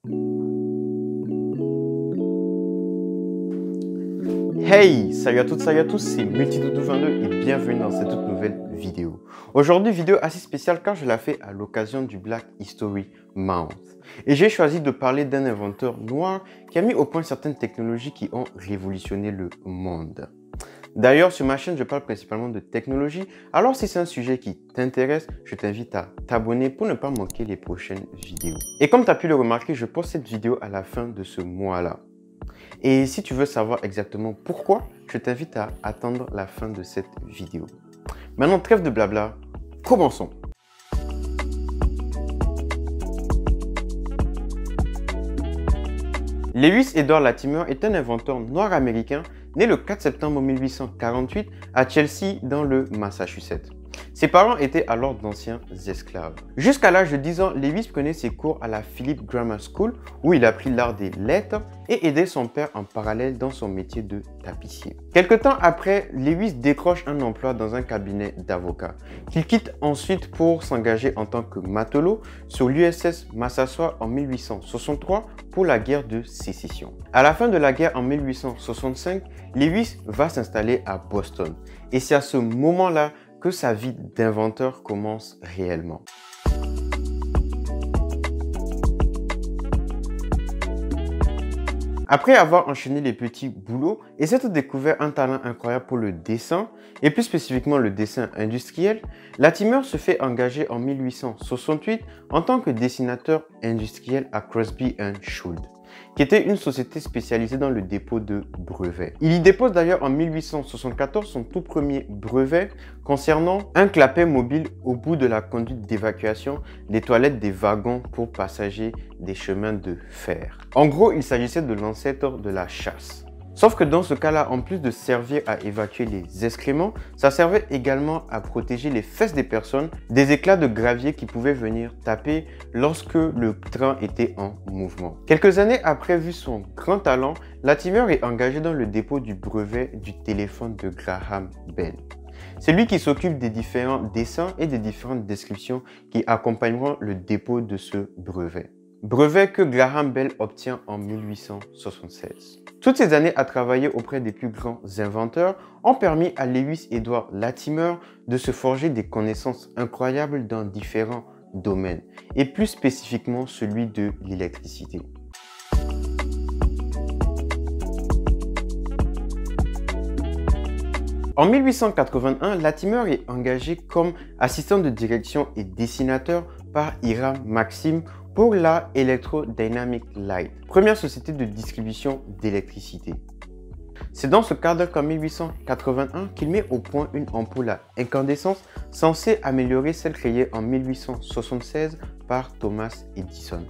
Hey, salut à toutes, salut à tous, c'est Multidoudou22 et bienvenue dans cette toute nouvelle vidéo. Aujourd'hui, vidéo assez spéciale car je la fais à l'occasion du Black History Month. Et j'ai choisi de parler d'un inventeur noir qui a mis au point certaines technologies qui ont révolutionné le monde. D'ailleurs, sur ma chaîne, je parle principalement de technologie. Alors, si c'est un sujet qui t'intéresse, je t'invite à t'abonner pour ne pas manquer les prochaines vidéos. Et comme tu as pu le remarquer, je poste cette vidéo à la fin de ce mois-là. Et si tu veux savoir exactement pourquoi, je t'invite à attendre la fin de cette vidéo. Maintenant, trêve de blabla, commençons. Lewis Edward Latimer est un inventeur noir américain né le 4 septembre 1848 à Chelsea dans le Massachusetts. Ses parents étaient alors d'anciens esclaves. Jusqu'à l'âge de 10 ans, Lewis prenait ses cours à la Phillips Grammar School où il apprit l'art des lettres et aidait son père en parallèle dans son métier de tapissier. Quelque temps après, Lewis décroche un emploi dans un cabinet d'avocat qu'il quitte ensuite pour s'engager en tant que matelot sur l'USS Massasoit en 1863 pour la guerre de sécession. À la fin de la guerre en 1865, Lewis va s'installer à Boston et c'est à ce moment-là que sa vie d'inventeur commence réellement. Après avoir enchaîné les petits boulots et s'être découvert un talent incroyable pour le dessin, et plus spécifiquement le dessin industriel, Latimer se fait engager en 1868 en tant que dessinateur industriel à Crosby & Schuld, qui était une société spécialisée dans le dépôt de brevets. Il y dépose d'ailleurs en 1874 son tout premier brevet concernant un clapet mobile au bout de la conduite d'évacuation des toilettes des wagons pour passagers des chemins de fer. En gros, il s'agissait de l'ancêtre de la chasse. Sauf que dans ce cas-là, en plus de servir à évacuer les excréments, ça servait également à protéger les fesses des personnes des éclats de gravier qui pouvaient venir taper lorsque le train était en mouvement. Quelques années après, vu son grand talent, Latimer est engagé dans le dépôt du brevet du téléphone de Graham Bell. C'est lui qui s'occupe des différents dessins et des différentes descriptions qui accompagneront le dépôt de ce brevet. Brevet que Graham Bell obtient en 1876. Toutes ces années à travailler auprès des plus grands inventeurs ont permis à Lewis Edward Latimer de se forger des connaissances incroyables dans différents domaines, et plus spécifiquement celui de l'électricité. En 1881, Latimer est engagé comme assistant de direction et dessinateur par Hiram Maxim pour la Electro-Dynamic Light, première société de distribution d'électricité. C'est dans ce cadre qu'en 1881 qu'il met au point une ampoule à incandescence censée améliorer celle créée en 1876 par Thomas Edison.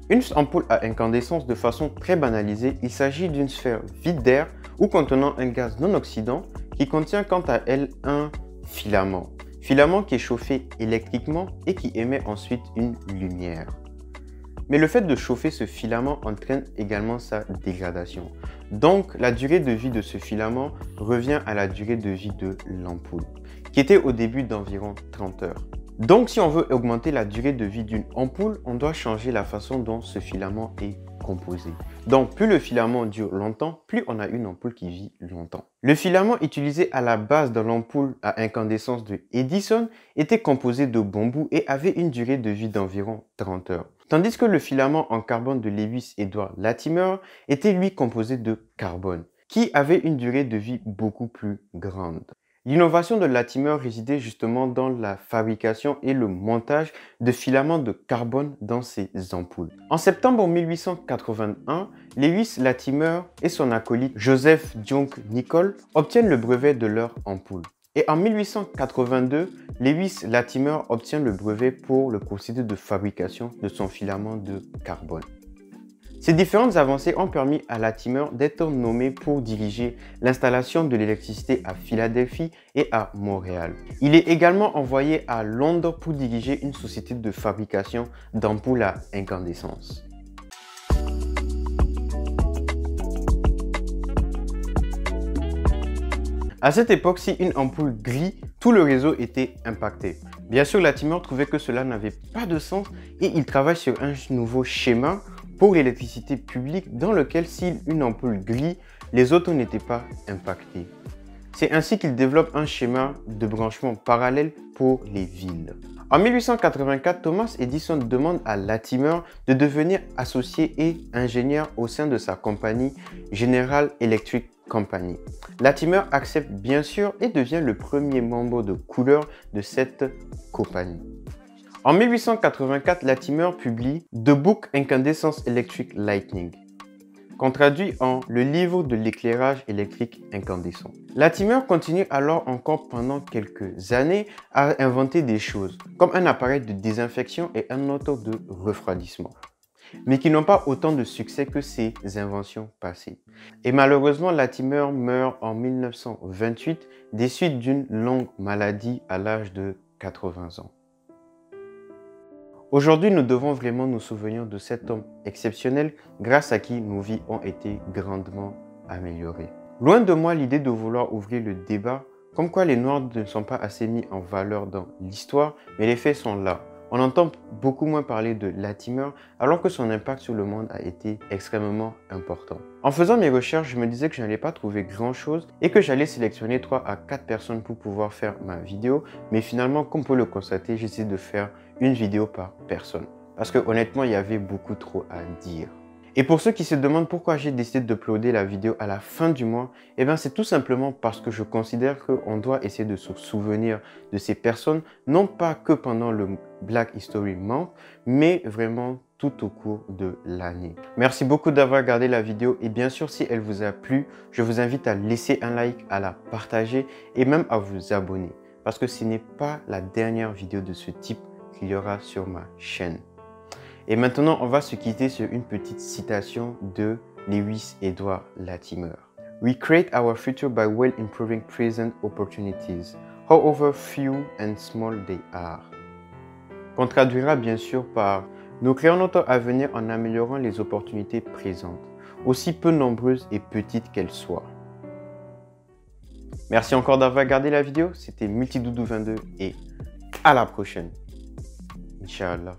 Une ampoule à incandescence de façon très banalisée, il s'agit d'une sphère vide d'air ou contenant un gaz non oxydant qui contient quant à elle un filament. Filament qui est chauffé électriquement et qui émet ensuite une lumière. Mais le fait de chauffer ce filament entraîne également sa dégradation. Donc, la durée de vie de ce filament revient à la durée de vie de l'ampoule, qui était au début d'environ 30 heures. Donc, si on veut augmenter la durée de vie d'une ampoule, on doit changer la façon dont ce filament est composé. Donc, plus le filament dure longtemps, plus on a une ampoule qui vit longtemps. Le filament utilisé à la base de l'ampoule à incandescence de Edison était composé de bambou et avait une durée de vie d'environ 30 heures. Tandis que le filament en carbone de Lewis Edward Latimer était lui composé de carbone, qui avait une durée de vie beaucoup plus grande. L'innovation de Latimer résidait justement dans la fabrication et le montage de filaments de carbone dans ces ampoules. En septembre 1881, Lewis Latimer et son acolyte Joseph Junk Nicol obtiennent le brevet de leur ampoule. Et en 1882, Lewis Latimer obtient le brevet pour le procédé de fabrication de son filament de carbone. Ces différentes avancées ont permis à Latimer d'être nommé pour diriger l'installation de l'électricité à Philadelphie et à Montréal. Il est également envoyé à Londres pour diriger une société de fabrication d'ampoules à incandescence. À cette époque, si une ampoule grille, tout le réseau était impacté. Bien sûr, Latimer trouvait que cela n'avait pas de sens et il travaille sur un nouveau schéma pour l'électricité publique dans lequel si une ampoule grille, les autres n'étaient pas impactés. C'est ainsi qu'il développe un schéma de branchement parallèle pour les villes. En 1884, Thomas Edison demande à Latimer de devenir associé et ingénieur au sein de sa compagnie General Electric Company. Latimer accepte bien sûr et devient le premier membre de couleur de cette compagnie. En 1884, Latimer publie The Book Incandescence Electric Lighting, qu'on traduit en Le livre de l'éclairage électrique incandescent. Latimer continue alors encore pendant quelques années à inventer des choses, comme un appareil de désinfection et un autre de refroidissement, mais qui n'ont pas autant de succès que ses inventions passées. Et malheureusement, Latimer meurt en 1928 des suites d'une longue maladie à l'âge de 80 ans. Aujourd'hui, nous devons vraiment nous souvenir de cet homme exceptionnel grâce à qui nos vies ont été grandement améliorées. Loin de moi l'idée de vouloir ouvrir le débat, comme quoi les Noirs ne sont pas assez mis en valeur dans l'histoire, mais les faits sont là. On entend beaucoup moins parler de Latimer alors que son impact sur le monde a été extrêmement important. En faisant mes recherches, je me disais que je n'allais pas trouver grand chose et que j'allais sélectionner 3 à 4 personnes pour pouvoir faire ma vidéo. Mais finalement, comme vous pouvez le constater, j'ai essayé de faire une vidéo par personne. Parce que honnêtement, il y avait beaucoup trop à dire. Et pour ceux qui se demandent pourquoi j'ai décidé d'uploader la vidéo à la fin du mois, eh bien c'est tout simplement parce que je considère qu'on doit essayer de se souvenir de ces personnes, non pas que pendant le Black History Month, mais vraiment tout au cours de l'année. Merci beaucoup d'avoir regardé la vidéo et bien sûr si elle vous a plu, je vous invite à laisser un like, à la partager et même à vous abonner. Parce que ce n'est pas la dernière vidéo de ce type qu'il y aura sur ma chaîne. Et maintenant, on va se quitter sur une petite citation de Lewis Edward Latimer. We create our future by well improving present opportunities, however few and small they are. Qu'on traduira bien sûr par nous créons notre avenir en améliorant les opportunités présentes, aussi peu nombreuses et petites qu'elles soient. Merci encore d'avoir regardé la vidéo, c'était Multidoudou22 et à la prochaine. Inch'Allah.